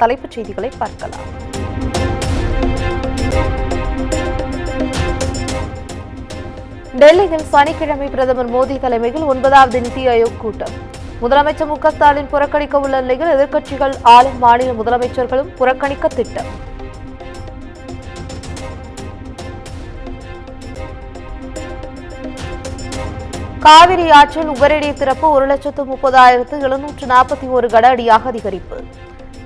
தலைப்புச் செய்திகளை பார்க்கலாம். டெல்லியில் சனிக்கிழமை பிரதமர் மோடி தலைமையில் 9வது நிதி ஆயோக் கூட்டம். முதலமைச்சர் மு க ஸ்டாலின் புறக்கணிக்க உள்ள நிலையில் எதிர்க்கட்சிகள் ஆளும் மாநில முதலமைச்சர்களும் புறக்கணிக்க திட்டம். காவிரி ஆற்றில் உபரிநீர் திறப்பு 1,30,741 கன அடியாக அதிகரிப்பு.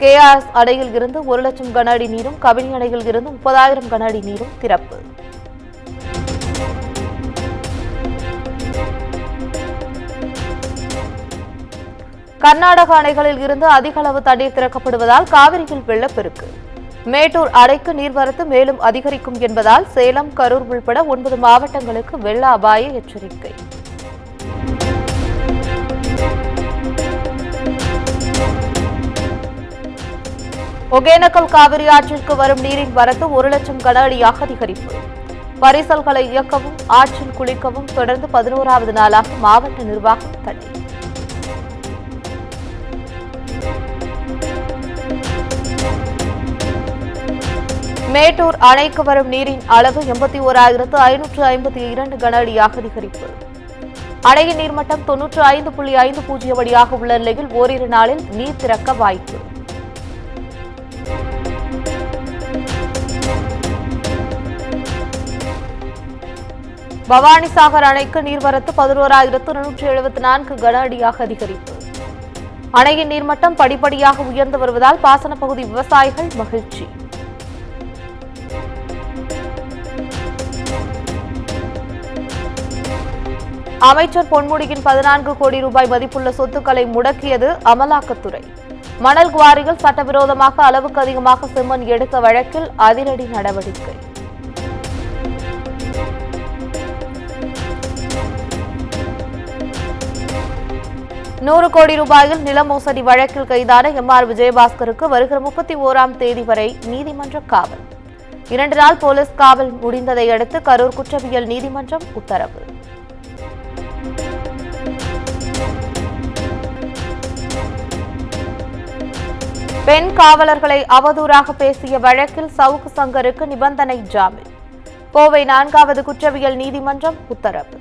KRS அணையில் இருந்து 1,00,000 கன அடி நீரும், கபினி அணையில் இருந்து 30,000 கன அடி நீரும் திறப்பு. கர்நாடக அணைகளில் இருந்து அதிக அளவு தண்ணீர் திறக்கப்படுவதால் காவிரியில் வெள்ளப்பெருக்கு. மேட்டூர் அணைக்கு நீர்வரத்து மேலும் அதிகரிக்கும் என்பதால் சேலம், கரூர் உள்பட 9 மாவட்டங்களுக்கு வெள்ள அபாய எச்சரிக்கை. ஒகேனக்கல் காவிரி ஆற்றிற்கு வரும் நீரின் வரத்து 1,00,000 கன அடியாக அதிகரிப்பு. பரிசல்களை இயக்கவும் ஆற்றில் குளிக்கவும் தொடர்ந்து 11வது நாளாக மாவட்ட நிர்வாகம் தடை. மேட்டூர் அணைக்கு வரும் நீரின் அளவு 81,552 கன அடியாக அதிகரிப்பு. அணையின் நீர்மட்டம் 95.50 அடியாக உள்ள நிலையில் ஓரிரு நாளில் நீர் திறக்க வாய்ப்பு. பவானிசாகர் அணைக்கு நீர்வரத்து 11,274 கன அடியாக அதிகரிப்பு. அணையின் நீர்மட்டம் படிப்படியாக உயர்ந்து வருவதால் பாசன பகுதி விவசாயிகள் மகிழ்ச்சி. அமைச்சர் பொன்முடியின் 14 கோடி ரூபாய் மதிப்புள்ள சொத்துக்களை முடக்கியது அமலாக்கத்துறை. மணல் குவாரியில் சட்டவிரோதமாக அளவுக்கு அதிகமாக செம்மண் எடுத்த வழக்கில் அதிரடி நடவடிக்கை. ₹100 கோடி நில மோசடி வழக்கில் கைதான MR விஜயபாஸ்கருக்கு வருகிற 31ஆம் தேதி வரை நீதிமன்ற காவல். 2 நாள் போலீஸ் காவல் முடிந்ததை அடுத்து கரூர் குற்றவியல் நீதிமன்றம் உத்தரவு. பெண் காவலர்களை அவதூறாக பேசிய வழக்கில் சவுக்கு சங்கருக்கு நிபந்தனை ஜாமீன். கோவை 4வது குற்றவியல் நீதிமன்றம் உத்தரவு.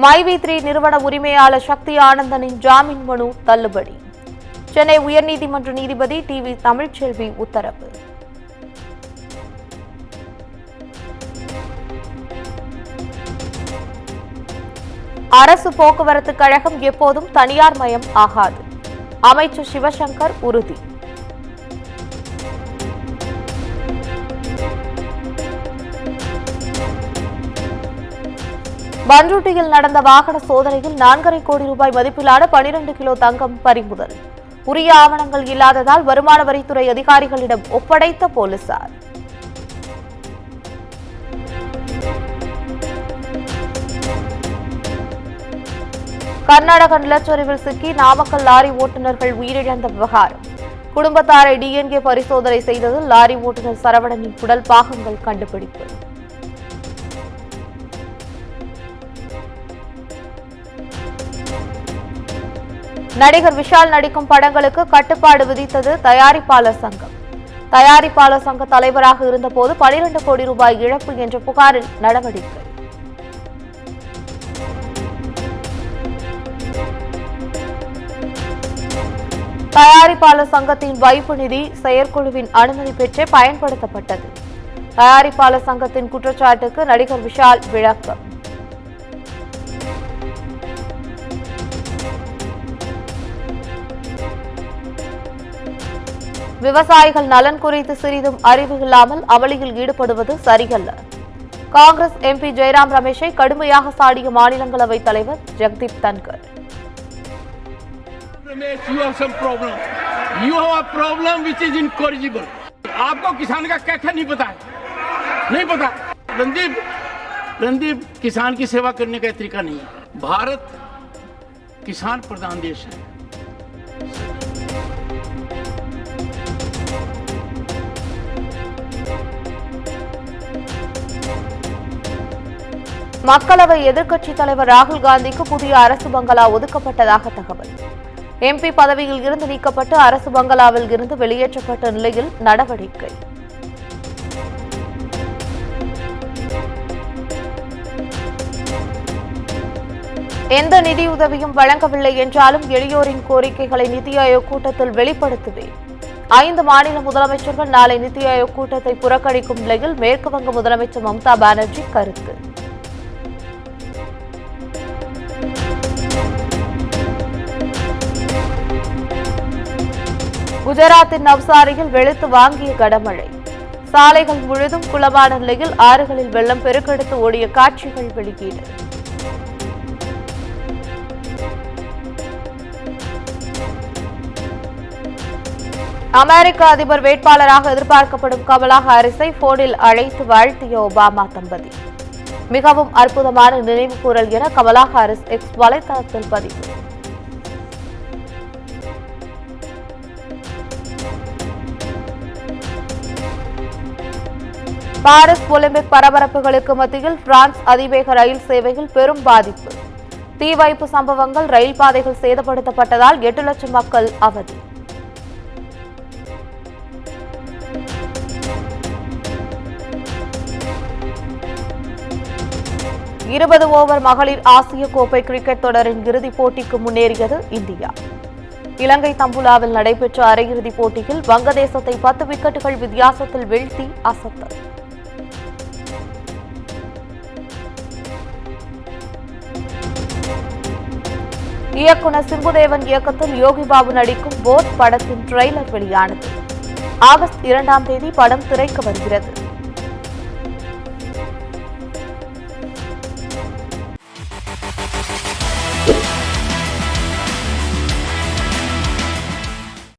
MyV3 நிறுவன உரிமையாளர் சக்தி ஆனந்தனின் ஜாமீன் மனு தள்ளுபடி. சென்னை உயர்நீதிமன்ற நீதிபதி TV தமிழ்ச்செல்வி உத்தரவு. அரசு போக்குவரத்து கழகம் எப்போதும் தனியார் மயம் ஆகாது. அமைச்சர் சிவசங்கர் உறுதி. பன்ருட்டியில் நடந்த வாகன சோதனையில் 4,5 கோடி ரூபாய் மதிப்பிலான 12 கிலோ தங்கம் பறிமுதல். உரிய ஆவணங்கள் இல்லாததால் வருமான வரித்துறை அதிகாரிகளிடம் ஒப்படைத்த போலீசார். கர்நாடக நிலச்சரிவில் சிக்கி நாமக்கல் லாரி ஓட்டுநர்கள் உயிரிழந்த விவகாரம். குடும்பத்தாரை DNA பரிசோதனை செய்ததில் லாரி ஓட்டுநர் சரவணனின் உடல் பாகங்கள் கண்டுபிடிப்பு. நடிகர் விஷால் நடிக்கும் படங்களுக்கு கட்டுப்பாடு விதித்தது தயாரிப்பாளர் சங்கம். தயாரிப்பாளர் சங்க தலைவராக இருந்தபோது 12 கோடி ரூபாய் இழப்பு என்ற புகாரில் நடவடிக்கை. தயாரிப்பாளர் சங்கத்தின் வைப்பு நிதி செயற்குழுவின் அனுமதி பெற்றே பயன்படுத்தப்பட்டது. தயாரிப்பாளர் சங்கத்தின் குற்றச்சாட்டுக்கு நடிகர் விஷால் விளக்கம். விவசாயிகள் நலன் குறித்து சிறிதும் அறிவு இல்லாமல் அமளியில் ஈடுபடுவது சரியல்ல. காங்கிரஸ் MP ஜெயராம் ரமேஷை கடுமையாக சாடிய மாநிலங்களவை தலைவர் Jagdeep Dhankhar. You have some problem. You have a problem which is incorrigible. आपको किसान का क्या नहीं पता है? नहीं पता. रणदीप किसान की सेवा करने का तरीका नहीं है. भारत किसान प्रधान देश है. மக்களவை எதிர்க்கட்சித் தலைவர் ராகுல் காந்திக்கு புதிய அரசு பங்களா ஒதுக்கப்பட்டதாக தகவல். எம்பி பதவியில் இருந்து நீக்கப்பட்டு அரசு பங்களாவில் இருந்து வெளியேற்றப்பட்ட நிலையில் நடவடிக்கை. எந்த நிதியுதவியும் வழங்கவில்லை என்றாலும் எளியோரின் கோரிக்கைகளை நிதி ஆயோக் கூட்டத்தில் வெளிப்படுத்துவேன். 5 மாநில முதலமைச்சர்கள் நாளை நிதி ஆயோக் கூட்டத்தை புறக்கணிக்கும் நிலையில் மேற்குவங்க முதலமைச்சர் மம்தா பானர்ஜி கருத்து. குஜராத்தின் நவ்சாரியில் வெளுத்து வாங்கிய கனமழை. சாலைகள் முழுதும் குளமான நிலையில் ஆறுகளில் வெள்ளம் பெருக்கெடுத்து ஓடிய காட்சிகள் வெளியீடு. அமெரிக்க அதிபர் வேட்பாளராக எதிர்பார்க்கப்படும் கமலா ஹாரிஸை போனில் அழைத்து வாழ்த்திய ஒபாமா தம்பதி. மிகவும் அற்புதமான நினைவு கூறல் என கமலா ஹாரிஸ் எக்ஸ் வலைதளத்தில் பதிவு. பாரிஸ் ஒலிம்பிக் பரபரப்புகளுக்கு மத்தியில் பிரான்ஸ் அதிவேக ரயில் சேவையில் பெரும் பாதிப்பு. தீ வைப்பு சம்பவங்கள், ரயில் பாதைகள் சேதப்படுத்தப்பட்டதால் 8 லட்சம் மக்கள் அவதி. இருபது ஓவர் மகளிர் ஆசிய கோப்பை கிரிக்கெட் தொடரின் இறுதிப் போட்டிக்கு முன்னேறியது இந்தியா. இலங்கை தம்புலாவில் நடைபெற்ற அரையிறுதிப் போட்டியில் வங்கதேசத்தை 10 விக்கெட்டுகள் வித்தியாசத்தில் வீழ்த்தி அசத்தல். இயக்குனர் சிம்புதேவன் இயக்கத்தில் யோகி பாபு நடிக்கும் போட் படத்தின் ட்ரெய்லர் வெளியானது. ஆகஸ்ட் 2ஆம் தேதி படம் திரைக்கு வருகிறது.